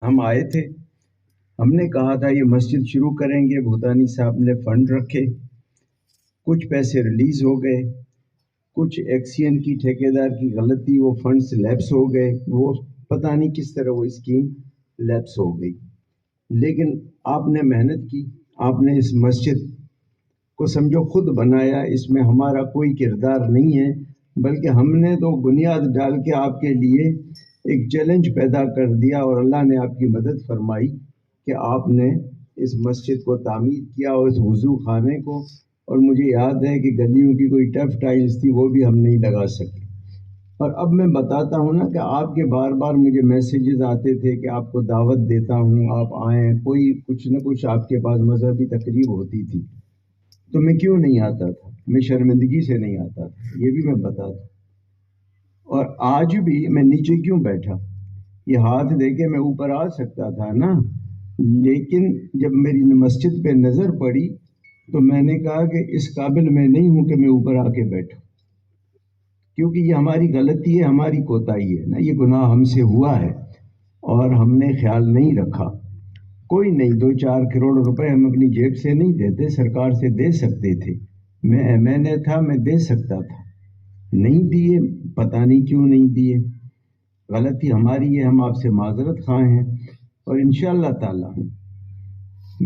ہم آئے تھے، ہم نے کہا تھا یہ مسجد شروع کریں گے، بھوتانی صاحب نے فنڈ رکھے، کچھ پیسے ریلیز ہو گئے، کچھ ایکسین کی ٹھیکیدار کی غلطی، وہ فنڈز لیپس ہو گئے، وہ پتہ نہیں کس طرح وہ اسکیم لیپس ہو گئی۔ لیکن آپ نے محنت کی، آپ نے اس مسجد کو سمجھو خود بنایا، اس میں ہمارا کوئی کردار نہیں ہے، بلکہ ہم نے تو بنیاد ڈال کے آپ کے لیے ایک چیلنج پیدا کر دیا، اور اللہ نے آپ کی مدد فرمائی کہ آپ نے اس مسجد کو تعمیر کیا اور اس وضو خانے کو، اور مجھے یاد ہے کہ گلیوں کی کوئی ٹف ٹائلز تھی وہ بھی ہم نہیں لگا سکے۔ اور اب میں بتاتا ہوں نا کہ آپ کے بار بار مجھے میسیجز آتے تھے کہ آپ کو دعوت دیتا ہوں، آپ آئیں، کوئی کچھ نہ کچھ آپ کے پاس مذہبی تقریب ہوتی تھی، تو میں کیوں نہیں آتا تھا؟ میں شرمندگی سے نہیں آتا تھا، یہ بھی میں بتا دوں۔ اور آج بھی میں نیچے کیوں بیٹھا؟ یہ ہاتھ دے کے میں اوپر آ سکتا تھا نا، لیکن جب میری مسجد پہ نظر پڑی تو میں نے کہا کہ اس قابل میں نہیں ہوں کہ میں اوپر آ کے بیٹھوں، کیونکہ یہ ہماری غلطی ہے، ہماری کوتاہی ہے نا، یہ گناہ ہم سے ہوا ہے اور ہم نے خیال نہیں رکھا۔ کوئی نہیں، 2-4 کروڑ روپے ہم اپنی جیب سے نہیں دیتے، سرکار سے دے سکتے تھے، میں نے تھا، میں دے سکتا تھا، نہیں دیے، پتہ نہیں کیوں نہیں دیے، غلطی ہماری ہے، ہم آپ سے معذرت خواہ ہیں۔ اور انشاءاللہ تعالی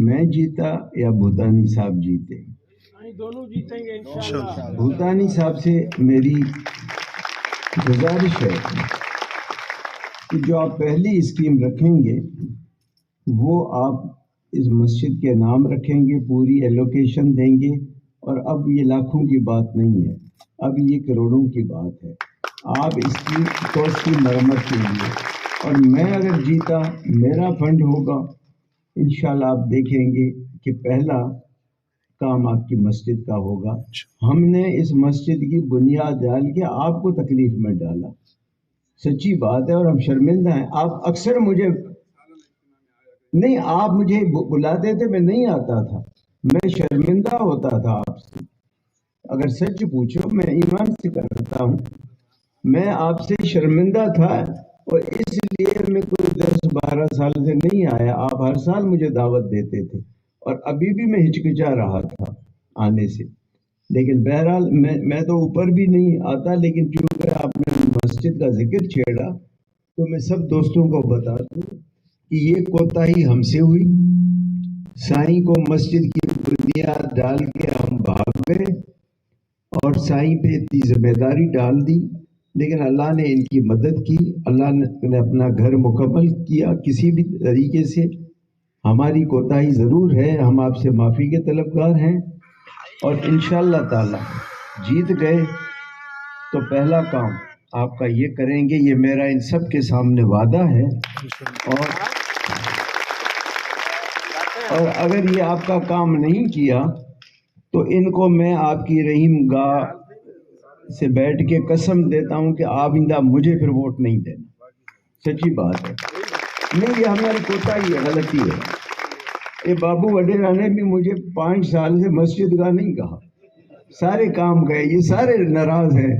میں جیتا یا بھوتانی صاحب جیتے، دونوں جیتیں گے انشاءاللہ۔ بھوتانی صاحب سے میری گزارش ہے کہ جو آپ پہلی اسکیم رکھیں گے وہ آپ اس مسجد کے نام رکھیں گے، پوری ایلوکیشن دیں گے، اور اب یہ لاکھوں کی بات نہیں ہے، اب یہ کروڑوں کی بات ہے، آپ اس کی کوسٹ کی مرمت کے لیے۔ اور میں اگر جیتا، میرا فنڈ ہوگا، انشاءاللہ آپ دیکھیں گے کہ پہلا کام آپ کی مسجد کا ہوگا۔ ہم نے اس مسجد کی بنیاد ڈال کے آپ کو تکلیف میں ڈالا، سچی بات ہے، اور ہم شرمندہ ہیں۔ آپ اکثر مجھے نہیں، آپ مجھے بلاتے تھے، میں نہیں آتا تھا، میں شرمندہ ہوتا تھا آپ سے، اگر سچ پوچھو میں ایمان سے کرتا ہوں، میں آپ سے شرمندہ تھا، اور اس لیے میں کوئی 10-12 سال سے نہیں آیا۔ آپ ہر سال مجھے دعوت دیتے تھے، اور ابھی بھی میں ہچکچا رہا تھا آنے سے، لیکن بہرحال میں تو اوپر بھی نہیں آتا، لیکن چونکہ آپ نے مسجد کا ذکر چھیڑا تو میں سب دوستوں کو بتا دوں کہ یہ کوتاہی ہم سے ہوئی، سائیں کو مسجد کی بنیاد ڈال کے ہم بھاگ گئے اور سائیں پہ اتنی ذمہ داری ڈال دی، لیکن اللہ نے ان کی مدد کی، اللہ نے اپنا گھر مکمل کیا کسی بھی طریقے سے۔ ہماری کوتاہی ضرور ہے، ہم آپ سے معافی کے طلبگار ہیں، اور انشاءاللہ تعالی جیت گئے تو پہلا کام آپ کا یہ کریں گے، یہ میرا ان سب کے سامنے وعدہ ہے، اور اگر یہ آپ کا کام نہیں کیا تو ان کو میں آپ کی رحیم گاہ سے بیٹھ کے قسم دیتا ہوں کہ آئندہ مجھے پھر ووٹ نہیں دینا، سچی بات ہے، نہیں، یہ ہماری کوتاہی ہے، غلطی ہے۔ یہ بابو وڈیرا نے بھی مجھے 5 سال سے مسجد کا نہیں کہا، سارے کام گئے، یہ سارے ناراض ہیں،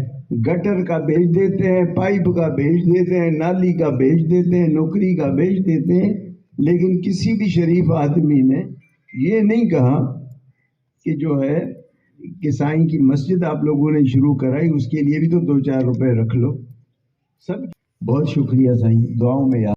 گٹر کا بھیج دیتے ہیں، پائپ کا بھیج دیتے ہیں، نالی کا بھیج دیتے ہیں، نوکری کا بھیج دیتے ہیں، لیکن کسی بھی شریف آدمی نے یہ نہیں کہا کہ جو ہے کہ سائیں کی مسجد آپ لوگوں نے شروع کرائی، اس کے لیے بھی تو 2-4 روپے رکھ لو۔ سب بہت شکریہ سائیں، دعاؤں میں یاد